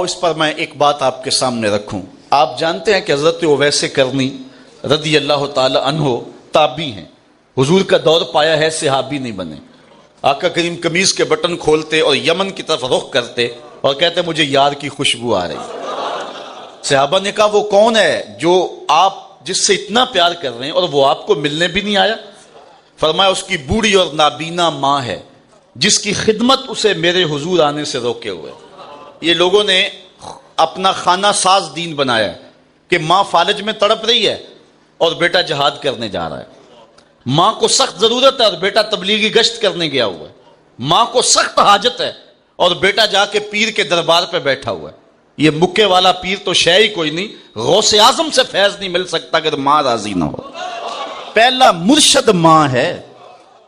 اس پر میں ایک بات آپ کے سامنے رکھوں. آپ جانتے ہیں کہ حضرت اویس کرنی رضی اللہ تعالی عنہ تابعی ہیں. حضور کا دور پایا ہے، صحابی نہیں بنے. آقا کریم قمیض کے بٹن کھولتے اور یمن کی طرف رخ کرتے اور کہتے مجھے یار کی خوشبو آ رہی. صحابہ نے کہا وہ کون ہے جو آپ جس سے اتنا پیار کر رہے ہیں اور وہ آپ کو ملنے بھی نہیں آیا؟ فرمایا اس کی بوڑھی اور نابینا ماں ہے جس کی خدمت اسے میرے حضور آنے سے روکے ہوئے. یہ لوگوں نے اپنا خانہ ساز دین بنایا ہے کہ ماں فالج میں تڑپ رہی ہے اور بیٹا جہاد کرنے جا رہا ہے. ماں کو سخت ضرورت ہے اور بیٹا تبلیغی گشت کرنے گیا ہوا ہے. ماں کو سخت حاجت ہے اور بیٹا جا کے پیر کے دربار پہ بیٹھا ہوا ہے. یہ مکے والا پیر تو شے ہی کوئی نہیں، غوث اعظم سے فیض نہیں مل سکتا اگر ماں راضی نہ ہو. پہلا مرشد ماں ہے.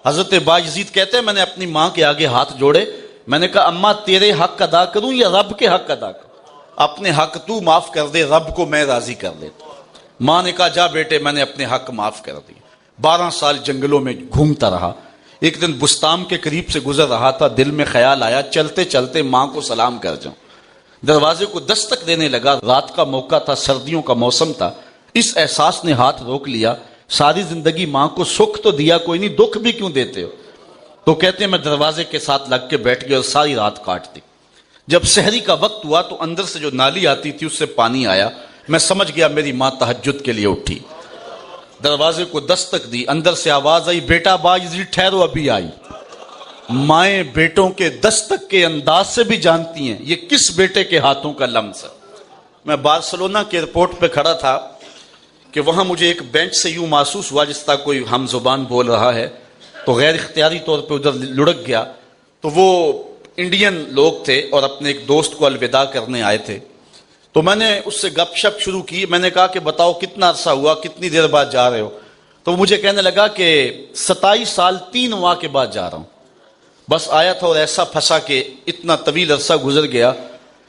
حضرت بایزید کہتے ہیں میں نے اپنی ماں کے آگے ہاتھ جوڑے، میں نے کہا اماں تیرے حق ادا کروں یا رب کے حق ادا کروں؟ اپنے حق تو معاف کر دے، رب کو میں راضی کر دیتا. ماں نے کہا جا بیٹے میں نے اپنے حق معاف کر دی. 12 سال جنگلوں میں گھومتا رہا. ایک دن بستان کے قریب سے گزر رہا تھا، دل میں خیال آیا چلتے چلتے ماں کو سلام کر جاؤں. دروازے کو دستک دینے لگا. رات کا موقع تھا، سردیوں کا موسم تھا. اس احساس نے ہاتھ روک لیا، ساری زندگی ماں کو سکھ تو دیا کوئی نہیں، دکھ بھی کیوں دیتے ہو؟ تو کہتے ہیں میں دروازے کے ساتھ لگ کے بیٹھ گیا اور ساری رات کاٹ دی. جب سحری کا وقت ہوا تو اندر سے جو نالی آتی تھی اس سے پانی آیا. میں سمجھ گیا میری ماں تہجد کے لیے اٹھی. دروازے کو دستک دی، اندر سے آواز آئی بیٹا بایزید ٹھہرو ابھی آئی. مائیں بیٹوں کے دستک کے انداز سے بھی جانتی ہیں یہ کس بیٹے کے ہاتھوں کا لمس ہے. میں بارسلونا کے ایئرپورٹ پہ کھڑا تھا کہ وہاں مجھے ایک بینچ سے یوں محسوس ہوا جس طرح کوئی ہم زبان بول رہا ہے، تو غیر اختیاری طور پہ ادھر لڑک گیا. تو وہ انڈین لوگ تھے اور اپنے ایک دوست کو الوداع کرنے آئے تھے. تو میں نے اس سے گپ شپ شروع کی. میں نے کہا کہ بتاؤ کتنا عرصہ ہوا، کتنی دیر بعد جا رہے ہو؟ تو وہ مجھے کہنے لگا کہ 27 سال 3 ماہ کے بعد جا رہا ہوں. بس آیا تھا اور ایسا پھنسا کہ اتنا طویل عرصہ گزر گیا.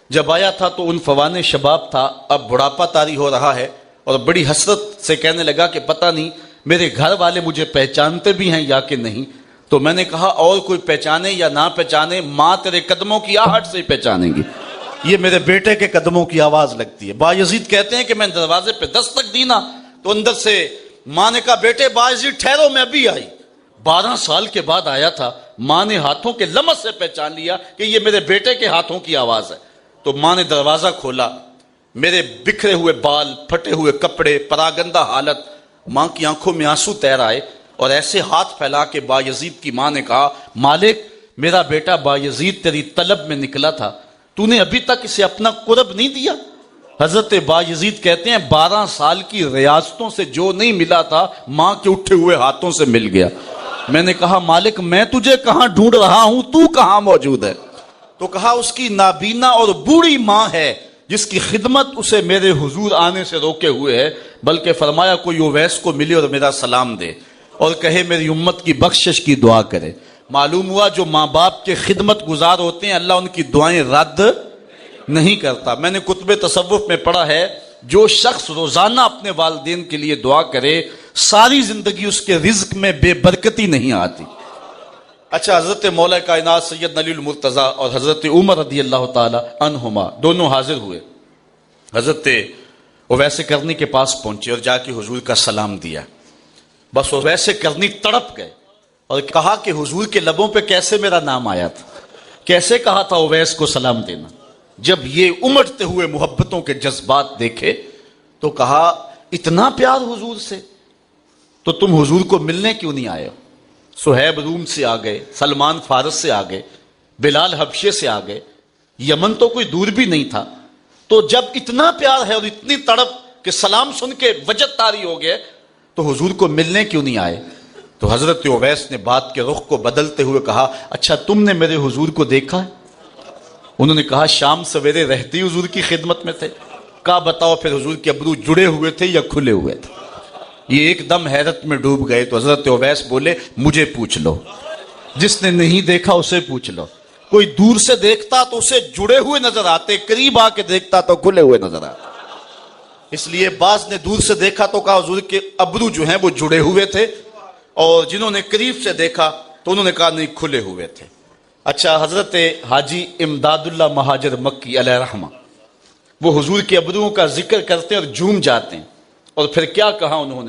جب آیا تھا تو ان فوان شباب تھا، اب بڑھاپا طاری ہو رہا ہے، اور بڑی حسرت سے کہنے لگا کہ پتہ نہیں میرے گھر والے مجھے پہچانتے بھی ہیں یا کہ نہیں. تو میں نے کہا اور کوئی پہچانے یا نہ پہچانے، ماں تیرے قدموں کی آہٹ سے ہی پہچانیں گی. یہ میرے بیٹے کے قدموں کی آواز لگتی ہے. بایزید کہتے ہیں کہ میں دروازے پہ دستک دی نا تو اندر سے ماں نے کہا بیٹے بایزید ٹھہرو میں ابھی آئی. 12 سال کے بعد آیا تھا. ماں نے ہاتھوں کے لمس سے پہچان لیا کہ یہ میرے بیٹے کے ہاتھوں کی آواز ہے. تو ماں نے دروازہ کھولا. میرے بکھرے ہوئے بال، پھٹے ہوئے کپڑے، پراگندہ حالت. ماں کی آنکھوں میں آنسو تیر آئے اور ایسے ہاتھ پھیلا کے بایزید کی ماں نے کہا مالک میرا بیٹا بایزید تیری طلب میں نکلا تھا، تو نے ابھی تک اسے اپنا قرب نہیں دیا. حضرت بایزید کہتے ہیں 12 سال کی ریاستوں سے جو نہیں ملا تھا ماں کے اٹھے ہوئے ہاتھوں سے مل گیا. میں نے کہا مالک میں تجھے کہاں ڈھونڈ رہا ہوں، تو کہاں موجود ہے؟ تو کہا اس کی نابینا اور بوڑھی ماں ہے جس کی خدمت اسے میرے حضور آنے سے روکے ہوئے ہے. بلکہ فرمایا کوئی اویس کو ملے اور میرا سلام دے اور کہے میری امت کی بخشش کی دعا کرے. معلوم ہوا جو ماں باپ کے خدمت گزار ہوتے ہیں اللہ ان کی دعائیں رد نہیں کرتا. میں نے کتب تصوف میں پڑھا ہے جو شخص روزانہ اپنے والدین کے لیے دعا کرے ساری زندگی اس کے رزق میں بے برکتی نہیں آتی. اچھا حضرت مولا کائنات سید علی المرتضیٰ اور حضرت عمر رضی اللہ تعالی عنہما دونوں حاضر ہوئے. حضرت اویس کرنی کے پاس پہنچے اور جا کے حضور کا سلام دیا. بس اویس کرنی تڑپ گئے اور کہا کہ حضور کے لبوں پہ کیسے میرا نام آیا تھا، کیسے کہا تھا اویس کو سلام دینا. جب یہ امٹتے ہوئے محبتوں کے جذبات دیکھے تو کہا اتنا پیار حضور سے تو تم حضور کو ملنے کیوں نہیں آئے ہو؟ صہیب روم سے آ گئے، سلمان فارس سے آ گئے، بلال حبشے سے آ گئے، یمن تو کوئی دور بھی نہیں تھا. تو جب اتنا پیار ہے اور اتنی تڑپ کہ سلام سن کے وجد طاری ہو گئے تو حضور کو ملنے کیوں نہیں آئے؟ تو حضرت اویس نے بات کے رخ کو بدلتے ہوئے کہا اچھا تم نے میرے حضور کو دیکھا ہے؟ انہوں نے کہا شام سویرے رہتے ہی حضور کی خدمت میں تھے. کہا بتاؤ پھر حضور کے ابرو جڑے ہوئے تھے یا کھلے ہوئے تھے؟ یہ ایک دم حیرت میں ڈوب گئے. تو حضرت اویس بولے مجھے پوچھ لو، جس نے نہیں دیکھا اسے پوچھ لو. کوئی دور سے دیکھتا تو اسے جڑے ہوئے نظر آتے، قریب آ کے دیکھتا تو کھلے ہوئے نظر آتے. اس لیے بعض نے دور سے دیکھا تو کہا حضور کے ابرو جو ہیں وہ جڑے ہوئے تھے، اور جنہوں نے قریب سے دیکھا تو انہوں نے کہا نہیں کھلے ہوئے تھے. اچھا حضرت حاجی امداد اللہ مہاجر مکی علیہ رحمہ وہ حضور کے ابروؤں کا ذکر کرتے اور جھوم جاتے ہیں. اور پھر کیا کہا انہوں نے